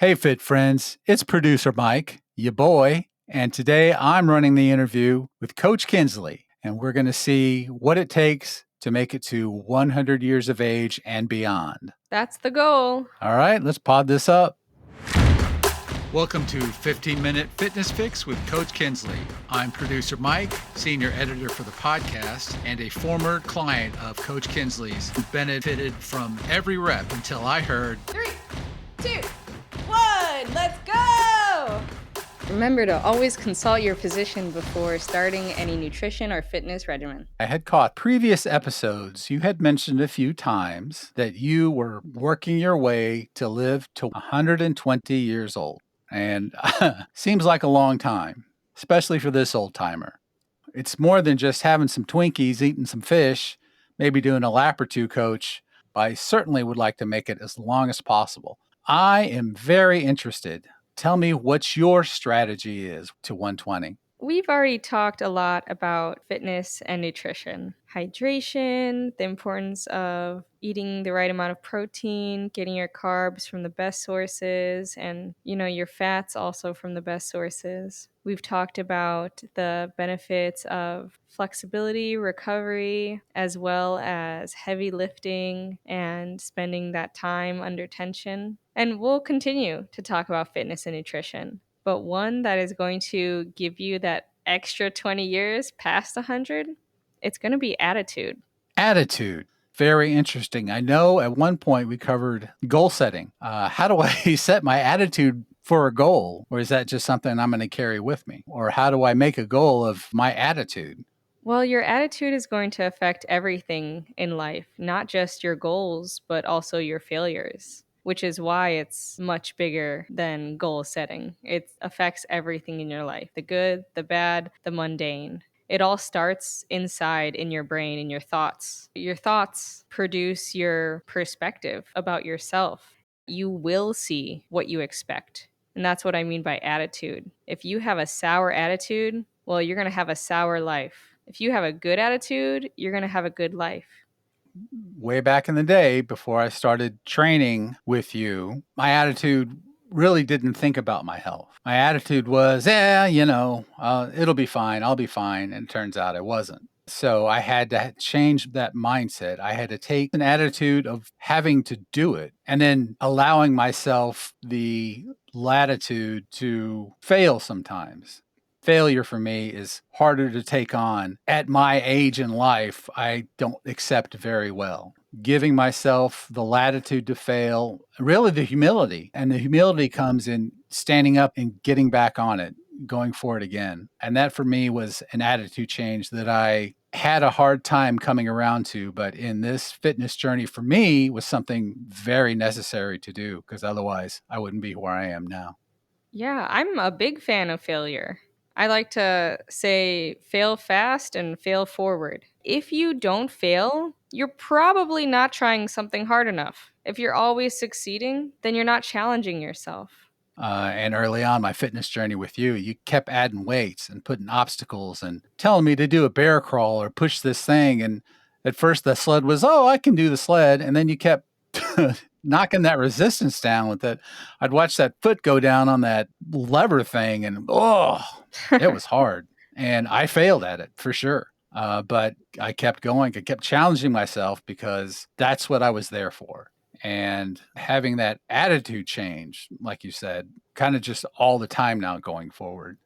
Hey, Fit Friends, it's producer Mike, your boy, and today I'm running the interview with Coach Kinsley, and we're going to see what it takes to make it to 100 years of age and beyond. That's the goal. All right, let's pod this up. Welcome to 15-Minute Fitness Fix with Coach Kinsley. I'm producer Mike, senior editor for the podcast, and a former client of Coach Kinsley's who benefited from every rep until I heard 3, 2, 1, let's go! Remember to always consult your physician before starting any nutrition or fitness regimen. I had caught previous episodes. You had mentioned a few times that you were working your way to live to 120 years old. And seems like a long time, especially for this old timer. It's more than just having some Twinkies, eating some fish, maybe doing a lap or two, coach. But I certainly would like to make it as long as possible. I am very interested. Tell me what your strategy is to 120. We've already talked a lot about fitness and nutrition, hydration, the importance of eating the right amount of protein, getting your carbs from the best sources, and your fats also from the best sources. We've talked about the benefits of flexibility, recovery, as well as heavy lifting and spending that time under tension. And we'll continue to talk about fitness and nutrition, but one that is going to give you that extra 20 years past 100, it's going to be attitude. Attitude. Very interesting. I know at one point we covered goal setting. How do I set my attitude for a goal? Or is that just something I'm going to carry with me? Or how do I make a goal of my attitude? Well, your attitude is going to affect everything in life, not just your goals, but also your failures, which is why it's much bigger than goal setting. It affects everything in your life, the good, the bad, the mundane. It all starts inside in your brain, in your thoughts. Your thoughts produce your perspective about yourself. You will see what you expect. And that's what I mean by attitude. If you have a sour attitude, well, you're going to have a sour life. If you have a good attitude, you're going to have a good life. Way back in the day, before I started training with you, my attitude really didn't think about my health. My attitude was, it'll be fine. I'll be fine. And it turns out it wasn't. So I had to change that mindset. I had to take an attitude of having to do it and then allowing myself the latitude to fail sometimes. Failure for me is harder to take on. At my age in life, I don't accept very well. Giving myself the latitude to fail, really the humility. And the humility comes in standing up and getting back on it, going for it again. And that for me was an attitude change that I had a hard time coming around to, but in this fitness journey for me was something very necessary to do because otherwise I wouldn't be where I am now. Yeah, I'm a big fan of failure. I like to say fail fast and fail forward. If you don't fail, you're probably not trying something hard enough. If you're always succeeding, then you're not challenging yourself. And early on my fitness journey with you, you kept adding weights and putting obstacles and telling me to do a bear crawl or push this thing. And at first the sled was, oh, I can do the sled. And then you kept knocking that resistance down with it. I'd watch that foot go down on that lever thing and, it was hard. And I failed at it for sure. But I kept going. I kept challenging myself because that's what I was there for. And having that attitude change, like you said, kind of just all the time now going forward.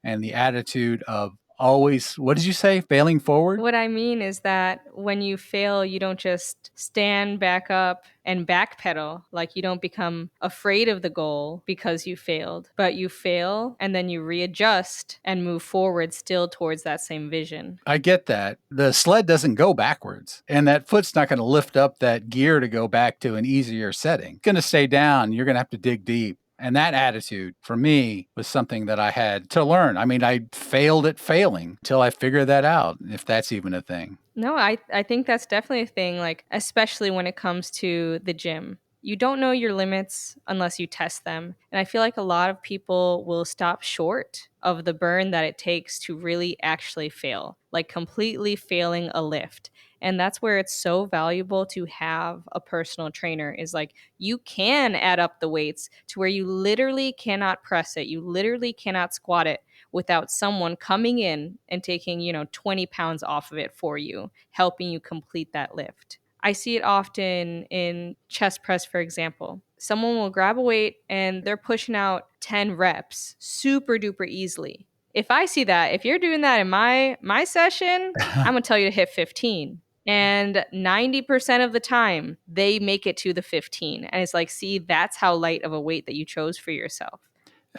And the attitude of always, what did you say, failing forward? What I mean is that when you fail, you don't just stand back up and backpedal. Like you don't become afraid of the goal because you failed, but you fail and then you readjust and move forward still towards that same vision. I get that. The sled doesn't go backwards, and that foot's not going to lift up that gear to go back to an easier setting. It's going to stay down. You're going to have to dig deep. And that attitude for me was something that I had to learn. I mean, I failed at failing till I figured that out, if that's even a thing. No, I think that's definitely a thing, like, especially when it comes to the gym. You don't know your limits unless you test them. And I feel like a lot of people will stop short of the burn that it takes to really actually fail, like completely failing a lift. And that's where it's so valuable to have a personal trainer, is like you can add up the weights to where you literally cannot press it. You literally cannot squat it without someone coming in and taking, 20 pounds off of it for you, helping you complete that lift. I see it often in chest press, for example. Someone will grab a weight and they're pushing out 10 reps super duper easily. If I see that, if you're doing that in my session, I'm going to tell you to hit 15. And 90% of the time, they make it to the 15. And it's like, see, that's how light of a weight that you chose for yourself.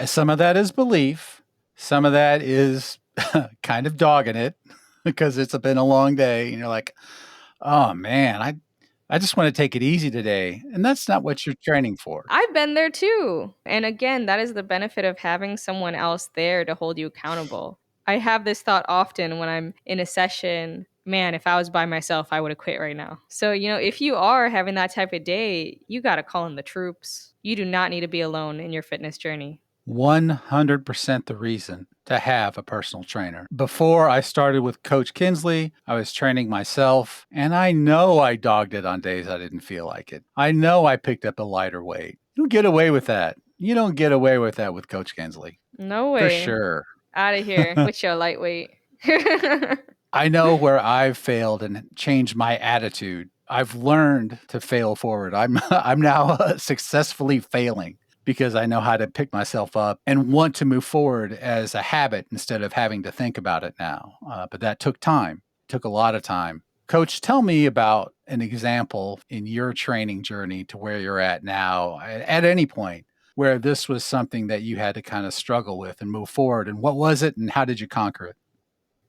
Some of that is belief. Some of that is kind of dogging it because it's been a long day and you're like, "Oh man, I just want to take it easy today." And that's not what you're training for. I've been there too. And again, that is the benefit of having someone else there to hold you accountable. I have this thought often when I'm in a session, man, if I was by myself, I would have quit right now. So, if you are having that type of day, you got to call in the troops. You do not need to be alone in your fitness journey. 100% the reason to have a personal trainer. Before I started with Coach Kinsley, I was training myself, and I know I dogged it on days I didn't feel like it. I know I picked up a lighter weight. You don't get away with that. You don't get away with that with Coach Kinsley, No for way. sure. Out of here with your lightweight. I know where I've failed and changed my attitude. I've learned to fail forward. I'm now successfully failing because I know how to pick myself up and want to move forward as a habit instead of having to think about it now. But that took time, took a lot of time. Coach, tell me about an example in your training journey to where you're at now, at any point, where this was something that you had to kind of struggle with and move forward. And what was it, and how did you conquer it?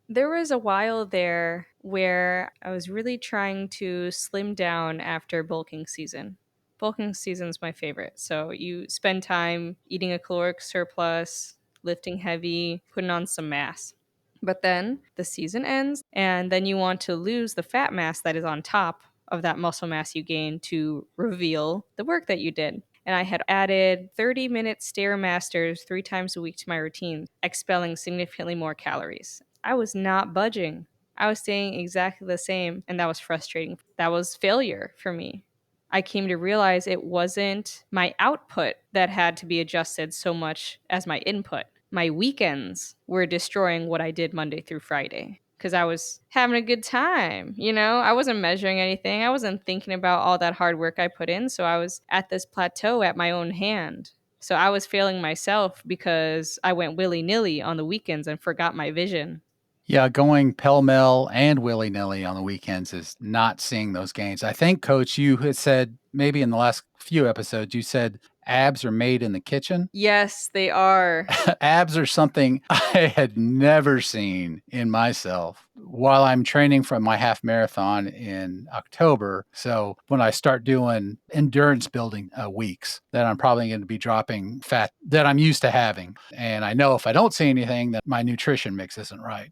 There was a while there where I was really trying to slim down after bulking season. Bulking season's my favorite. So you spend time eating a caloric surplus, lifting heavy, putting on some mass. But then the season ends, and then you want to lose the fat mass that is on top of that muscle mass you gained to reveal the work that you did. And I had added 30-minute Stairmasters 3 times a week to my routine, expelling significantly more calories. I was not budging. I was staying exactly the same, and that was frustrating. That was failure for me. I came to realize it wasn't my output that had to be adjusted so much as my input. My weekends were destroying what I did Monday through Friday because I was having a good time. I wasn't measuring anything. I wasn't thinking about all that hard work I put in. So I was at this plateau at my own hand. So I was failing myself because I went willy nilly on the weekends and forgot my vision. Yeah, going pell-mell and willy-nilly on the weekends is not seeing those gains. I think, Coach, you had said maybe in the last few episodes, you said abs are made in the kitchen. Yes, they are. Abs are something I had never seen in myself while I'm training for my half marathon in October. So when I start doing endurance building weeks, then I'm probably going to be dropping fat that I'm used to having. And I know if I don't see anything, that my nutrition mix isn't right.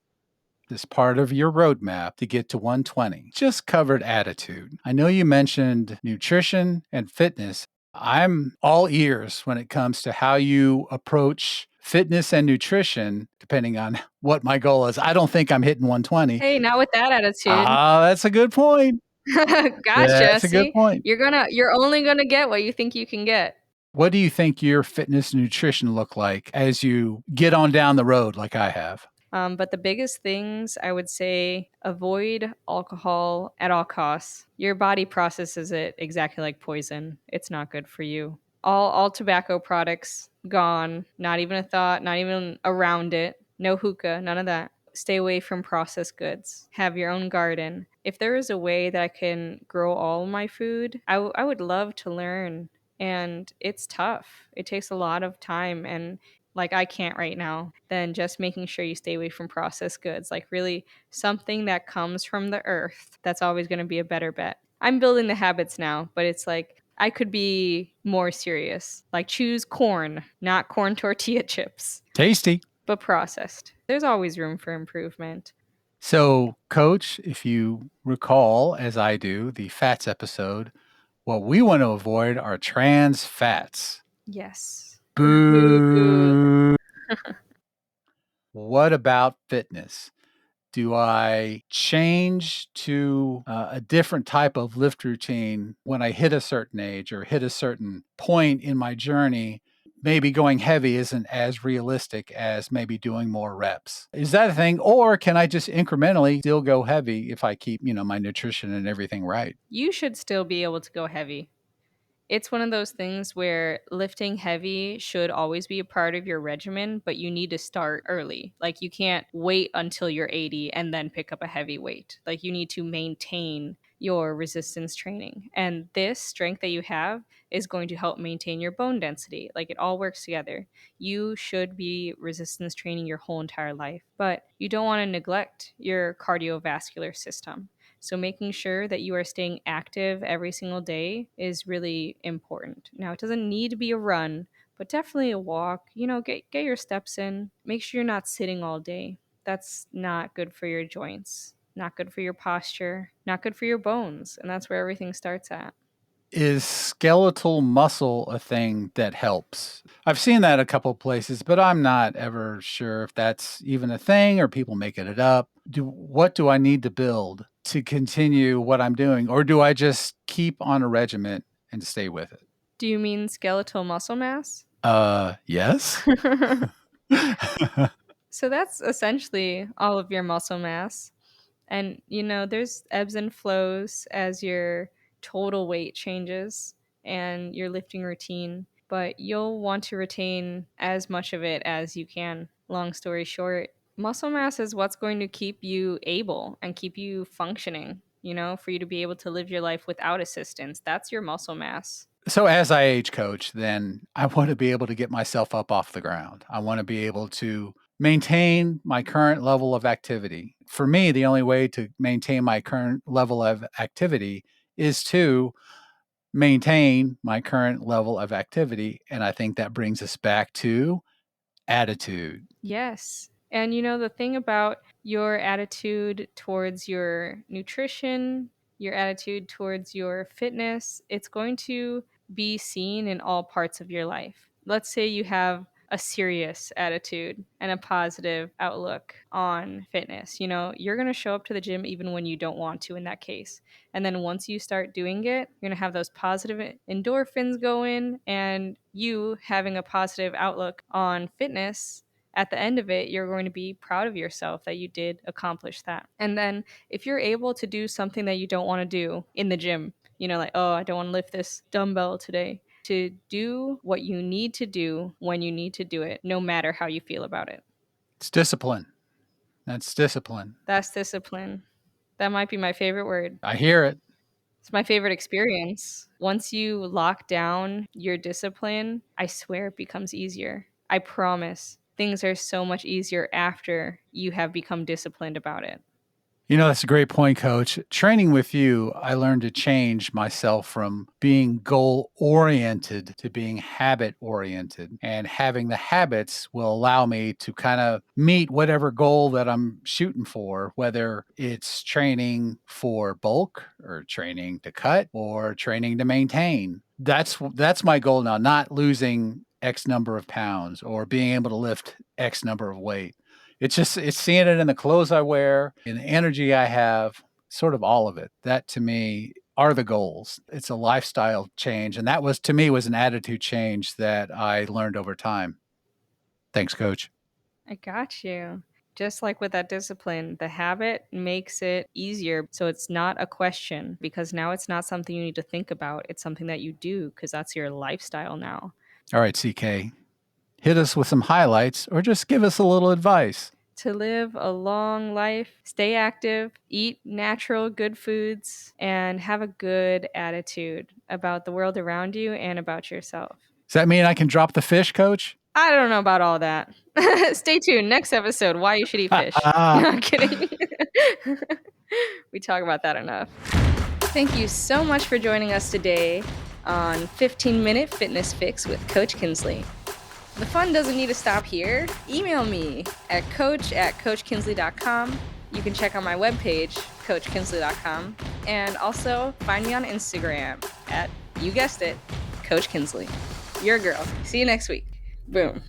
This part of your roadmap to get to 120. Just covered attitude. I know you mentioned nutrition and fitness. I'm all ears when it comes to how you approach fitness and nutrition, depending on what my goal is. I don't think I'm hitting 120. Hey, not with that attitude. Ah, that's a good point. Gotcha. That's a good See, point. you're only gonna get what you think you can get. What do you think your fitness and nutrition look like as you get on down the road like I have? But the biggest things I would say, avoid alcohol at all costs. Your body processes it exactly like poison. It's not good for you. All tobacco products gone. Not even a thought. Not even around it. No hookah. None of that. Stay away from processed goods. Have your own garden. If there is a way that I can grow all my food, I would love to learn. And it's tough. It takes a lot of time, and like I can't right now, then just making sure you stay away from processed goods. Like really something that comes from the earth. That's always going to be a better bet. I'm building the habits now, but it's like I could be more serious. Like choose corn, not corn tortilla chips, Tasty. but processed. There's always room for improvement. So, Coach, if you recall, as I do, the fats episode, what we want to avoid are trans fats. Yes. Boo. Boo. What about fitness? Do I change to a different type of lift routine when I hit a certain age or hit a certain point in my journey? Maybe going heavy isn't as realistic as maybe doing more reps. Is that a thing? Or can I just incrementally still go heavy if I keep, my nutrition and everything right? You should still be able to go heavy. It's one of those things where lifting heavy should always be a part of your regimen, but you need to start early. Like, you can't wait until you're 80 and then pick up a heavy weight. Like, you need to maintain your resistance training. And this strength that you have is going to help maintain your bone density. Like, it all works together. You should be resistance training your whole entire life, but you don't want to neglect your cardiovascular system. So making sure that you are staying active every single day is really important. Now, it doesn't need to be a run, but definitely a walk. Get your steps in. Make sure you're not sitting all day. That's not good for your joints, not good for your posture, not good for your bones, and that's where everything starts at. Is skeletal muscle a thing that helps? I've seen that a couple places, but I'm not ever sure if that's even a thing or people making it up. What do I need to build to continue what I'm doing, or do I just keep on a regiment and stay with it? Do you mean skeletal muscle mass? Yes. So that's essentially all of your muscle mass. And, there's ebbs and flows as your total weight changes and your lifting routine, but you'll want to retain as much of it as you can. Long story short, muscle mass is what's going to keep you able and keep you functioning, for you to be able to live your life without assistance. That's your muscle mass. So as I age coach, then I want to be able to get myself up off the ground. I want to be able to maintain my current level of activity. For me, the only way to maintain my current level of activity is to maintain my current level of activity. And I think that brings us back to attitude. Yes. And the thing about your attitude towards your nutrition, your attitude towards your fitness, it's going to be seen in all parts of your life. Let's say you have a serious attitude and a positive outlook on fitness. You're going to show up to the gym even when you don't want to in that case. And then once you start doing it, you're going to have those positive endorphins going, and you having a positive outlook on fitness, at the end of it, you're going to be proud of yourself that you did accomplish that. And then if you're able to do something that you don't want to do in the gym, like, oh, I don't want to lift this dumbbell today, to do what you need to do when you need to do it, no matter how you feel about it. It's discipline. That's discipline. That's discipline. That might be my favorite word. I hear it. It's my favorite experience. Once you lock down your discipline, I swear it becomes easier. I promise. Things are so much easier after you have become disciplined about it. That's a great point, coach. Training with you, I learned to change myself from being goal oriented to being habit oriented. And having the habits will allow me to kind of meet whatever goal that I'm shooting for, whether it's training for bulk or training to cut or training to maintain. That's my goal now, not losing X number of pounds or being able to lift X number of weight. It's seeing it in the clothes I wear, in the energy I have, sort of all of it. That to me are the goals. It's a lifestyle change. And that was to me was an attitude change that I learned over time. Thanks, coach. I got you. Just like with that discipline, the habit makes it easier. So it's not a question, because now it's not something you need to think about. It's something that you do because that's your lifestyle now. All right, CK. Hit us with some highlights or just give us a little advice. To live a long life, stay active, eat natural, good foods, and have a good attitude about the world around you and about yourself. Does that mean I can drop the fish, coach? I don't know about all that. Stay tuned. Next episode, why you should eat fish. No, I'm kidding. We talk about that enough. Thank you so much for joining us today on 15-Minute Fitness Fix with Coach Kinsley. The fun doesn't need to stop here. Email me at coach@coachkinsley.com. You can check out my webpage, coachkinsley.com, and also find me on Instagram at, you guessed it, Coach Kinsley. Your girl. See you next week. Boom.